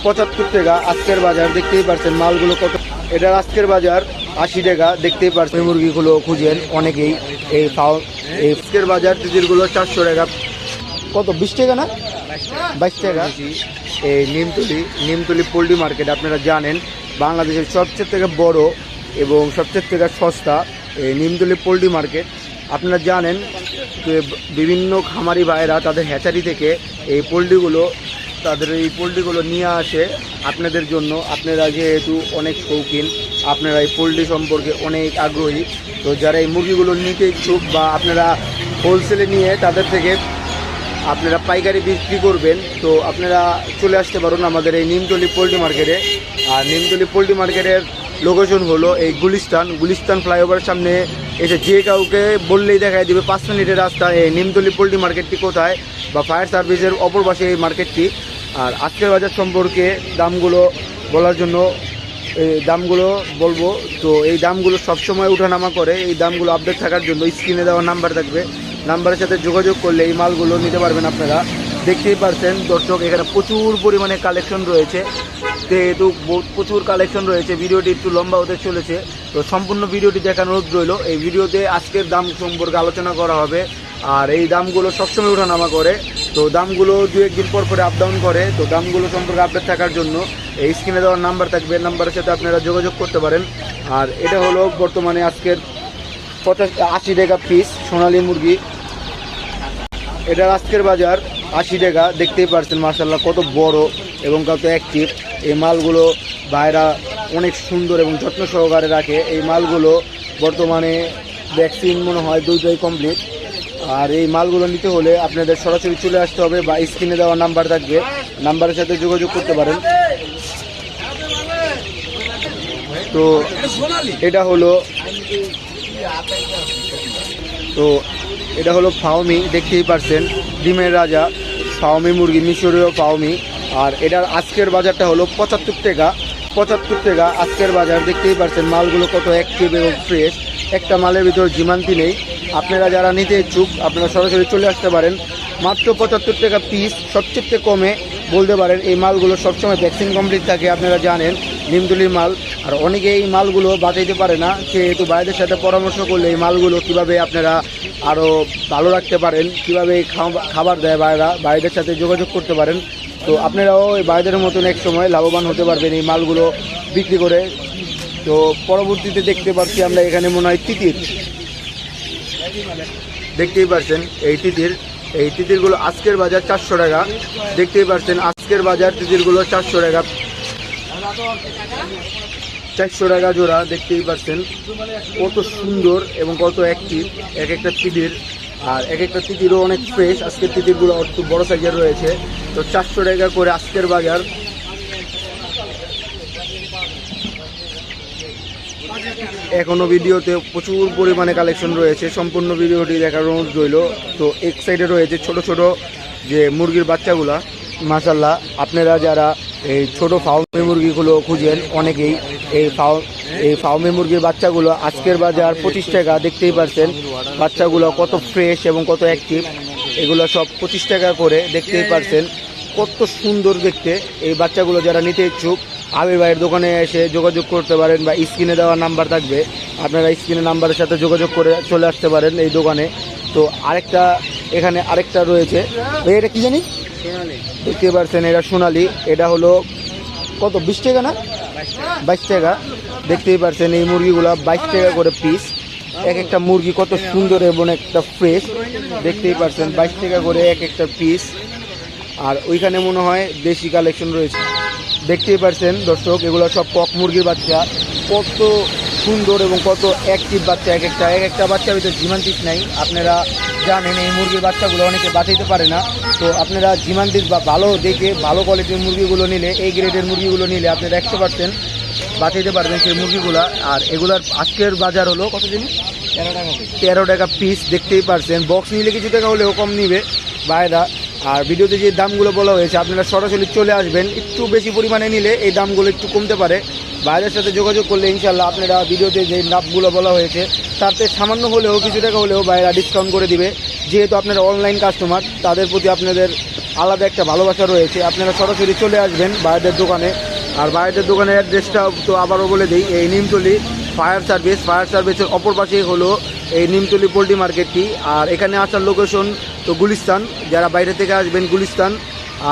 75 টাকা আজকের বাজার, দেখতেই পারছেন মালগুলো কত। এটার আজকের বাজার 80 টাকা, দেখতেই পারছেন। মুরগিগুলো খুঁজেন অনেকেই। এই আজকের বাজার তিতিরগুলো 400 টাকা। কত 20 টাকা না 22 টাকা। এই নিমতলি পোল্ট্রি মার্কেট আপনারা জানেন বাংলাদেশের সবচেয়ে থেকে বড় এবং সবচেয়ে থেকে সস্তা এই নিমতলি পোল্ট্রি মার্কেট। আপনারা জানেন বিভিন্ন খামারি ভাইয়েরা তাদের হ্যাচারি থেকে এই পোল্ট্রিগুলো নিয়ে আসে আপনাদের জন্য। আপনারা যেহেতু অনেক শৌখিন, আপনারা এই পোল্ট্রি সম্পর্কে অনেক আগ্রহী, তো যারা এই মুরগিগুলো নিতে ইচ্ছুক বা আপনারা হোলসেলে নিয়ে তাদের থেকে আপনারা পাইকারি বিক্রি করবেন, তো আপনারা চলে আসতে পারুন আমাদের এই নিমতলি পোল্ট্রি মার্কেটে। আর নিমতলি পোল্ট্রি মার্কেটের লোকেশন হলো এই গুলিস্তান ফ্লাইওভারের সামনে এসে যে কাউকে বললেই দেখায় দিবে 5 মিনিটের রাস্তা এই নিমতলি পোল্ট্রি মার্কেটটি কোথায়, বা ফায়ার সার্ভিসের অপর পাশে এই মার্কেটটি। আর আজকের বাজার সম্পর্কে দামগুলো বলার জন্য দামগুলো বলবো, তো এই দামগুলো সবসময় উঠানামা করে। এই দামগুলো আপডেট থাকার জন্য স্ক্রিনে দেওয়া নাম্বার থাকবে, নাম্বারের সাথে যোগাযোগ করলে এই মালগুলো নিতে পারবেন। আপনারা দেখতেই পারছেন দর্শক, এখানে প্রচুর পরিমাণে কালেকশন রয়েছে, যেহেতু প্রচুর কালেকশন রয়েছে। ভিডিওটি একটু লম্বা হতে চলেছে, তো সম্পূর্ণ ভিডিওটি দেখার অনুরোধ রইল। এই ভিডিওতে আজকের দাম সম্পর্কে আলোচনা করা হবে। আর এই দামগুলো সবসময় ওঠানামা করে, তো দামগুলো 2-1 দিন পর পরে আপ ডাউন করে। তো দামগুলো সম্পর্কে আপডেট থাকার জন্য এই স্ক্রিনে দেওয়ার নাম্বার থাকবে, নাম্বারের সাথে আপনারা যোগাযোগ করতে পারেন। আর এটা হলো বর্তমানে আজকের 80 টাকা পিস সোনালী মুরগি। এটার আজকের বাজার 80 টাকা, দেখতেই পারছেন মাশাআল্লাহ কত বড় এবং কত অ্যাক্টিভ। এই মালগুলো ভাইরা অনেক সুন্দর এবং যত্ন সহকারে রাখে। এই মালগুলো বর্তমানে ভ্যাকসিন মনে হয় 2টাই কমপ্লিট। আর এই মালগুলো নিতে হলে আপনাদের সরাসরি চলে আসতে হবে, বা স্ক্রিনে দেওয়া নাম্বার থাকবে, নাম্বারের সাথে যোগাযোগ করতে পারেন। তো এটা হলো ফাউমি, দেখতেই পারছেন ডিমের রাজা ফাউমি মুরগি, মিশরীয় ফাউমি। আর এটার আজকের বাজারটা হলো 75 টাকা আজকের বাজার, দেখতেই পারছেন মালগুলো কত অ্যাক্টিভ এবং ফ্রেশ। একটা মালের ভিতর জিমান্তি নেই। আপনারা যারা নিতে ইচ্ছুক আপনারা সরাসরি চলে আসতে পারেন। মাত্র 75 টাকা পিস, সবচেয়ে কমে বলতে পারেন। এই মালগুলো সবসময় ভ্যাকসিন কমপ্লিট থাকে, আপনারা জানেন নিমতলির মাল। আর অনেকে এই মালগুলো বাঁচাইতে পারে না, সেহেতু বাইরের সাথে পরামর্শ করলে এই মালগুলো কীভাবে আপনারা আরও ভালো রাখতে পারেন, কীভাবে খাবার দেয় বাইরের সাথে যোগাযোগ করতে পারেন। তো আপনারাও এই বাইরের মতন এক সময় লাভবান হতে পারবেন এই মালগুলো বিক্রি করে। তো পরবর্তীতে দেখতে পাচ্ছি আমরা এখানে মনে হয় তিতির, দেখতেই পারছেন এই তিতিরগুলো আজকের বাজার 400 টাকা, দেখতেই পারছেন আজকের বাজার তিতিরগুলো 400 টাকা, 400 টাকা জোড়া। দেখতেই পারছেন কত সুন্দর এবং কত অ্যাক্টিভ এক একটা তিতির। আর এক একটা তিতিরও অনেক ফ্রেশ। আজকের তিতিরগুলো একটু বড় সাইজের রয়েছে। তো 400 টাকা করে আজকের বাজার। এখনও ভিডিওতে প্রচুর পরিমাণে কালেকশন রয়েছে, সম্পূর্ণ ভিডিওটি দেখার অনুরোধ রইল। তো এক সাইডে রয়েছে ছোট ছোট যে মুরগির বাচ্চাগুলা, মাশাআল্লাহ। আপনারা যারা এই ছোট ফাউমি মুরগিগুলো খুঁজেন অনেকেই, এই ফাউমি মুরগির বাচ্চাগুলো আজকের বাজার 25 টাকা, দেখতেই পারছেন বাচ্চাগুলো কত ফ্রেশ এবং কত অ্যাক্টিভ। এগুলো সব 25 টাকা করে, দেখতেই পারছেন কত সুন্দর দেখতে। এই বাচ্চাগুলো যারা নিতে ইচ্ছুক আবির ভাইয়ের দোকানে এসে যোগাযোগ করতে পারেন, বা স্ক্রিনে দেওয়া নাম্বার থাকবে, আপনারা স্ক্রিনে নাম্বারের সাথে যোগাযোগ করে চলে আসতে পারেন এই দোকানে। তো এখানে আরেকটা রয়েছে, এটা কি জানি দেখতে পারছেন, এটা সোনালি। এটা হলো কত 20 টাকা না 22 টাকা, দেখতেই পারছেন এই মুরগিগুলো 22 টাকা করে পিস। এক একটা মুরগি কত সুন্দর এবং একটা ফ্রেশ, দেখতেই পারছেন 22 টাকা করে এক একটা পিস। আর ওইখানে মনে হয় দেশি কালেকশন রয়েছে, দেখতেই পারছেন দর্শক এগুলো সব কক মুরগির বাচ্চা। কত সুন্দর এবং কত অ্যাক্টিভ বাচ্চা, এক একটা বাচ্চার ভিতরে জিমান্টিস নাই। আপনারা জানেন এই মুরগির বাচ্চাগুলো অনেকে বাঁচাইতে পারে না, তো আপনারা জিমান্টিস বা ভালো দেখে ভালো কোয়ালিটির মুরগিগুলো নিলে, এই গ্রেডের মুরগিগুলো নিলে আপনারা 100% বাঁচাইতে পারবেন সেই মুরগিগুলো। আর এগুলার আজকের বাজার হলো কত জিনিস 13 টাকা পিস, দেখতেই পারছেন। বক্স নিলে কিছু টাকা হলেও কম নিবে বাইরা। আর ভিডিওতে যে দামগুলো বলা হয়েছে আপনারা সরাসরি চলে আসবেন, একটু বেশি পরিমাণে নিলে এই দামগুলো একটু কমতে পারে। বাইরের সাথে যোগাযোগ করলে ইনশাল্লাহ আপনারা ভিডিওতে যে দামগুলো বলা হয়েছে তাতে সামান্য হলেও কিছু টাকা হলেও বাইরা ডিসকাউন্ট করে দিবে। যেহেতু আপনারা অনলাইন কাস্টমার, তাদের প্রতি আপনাদের আলাদা একটা ভালোবাসা রয়েছে। আপনারা সরাসরি চলে আসবেন ভাইদের দোকানে। আর ভাইদের দোকানের অ্যাড্রেসটা তো আবারও বলে দিই, এই নিমতলি ফায়ার সার্ভিসের অপর পাশেই হলো এই নিমতলি পোল্ট্রি মার্কেটটি। আর এখানে আসার লোকেশন তো গুলিস্তান, যারা বাইরে থেকে আসবেন গুলিস্তান,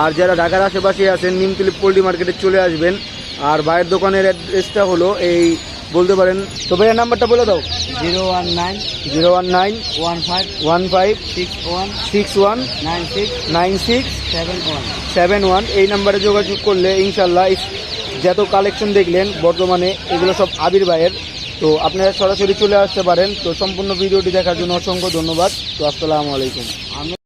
আর যারা ঢাকার আশেপাশে আছেন নিমতলি পোল্ট্রি মার্কেটে চলে আসবেন। আর ভাইয়ের দোকানের অ্যাড্রেসটা হলো এই বলতে পারেন, তো ভাইয়ের নাম্বারটা বলে দাও। 019 019 15 15 61 61 96 96 71 71 এই নাম্বারে যোগাযোগ করলে ইনশাল্লাহ যত কালেকশন দেখলেন বর্তমানে এগুলো সব আবির ভাইয়ের। তো আপনারা সরাসরি চলে আসতে পারেন। তো সম্পূর্ণ ভিডিওটি দেখার জন্য অসংখ্য ধন্যবাদ। তো আসসালামু আলাইকুম।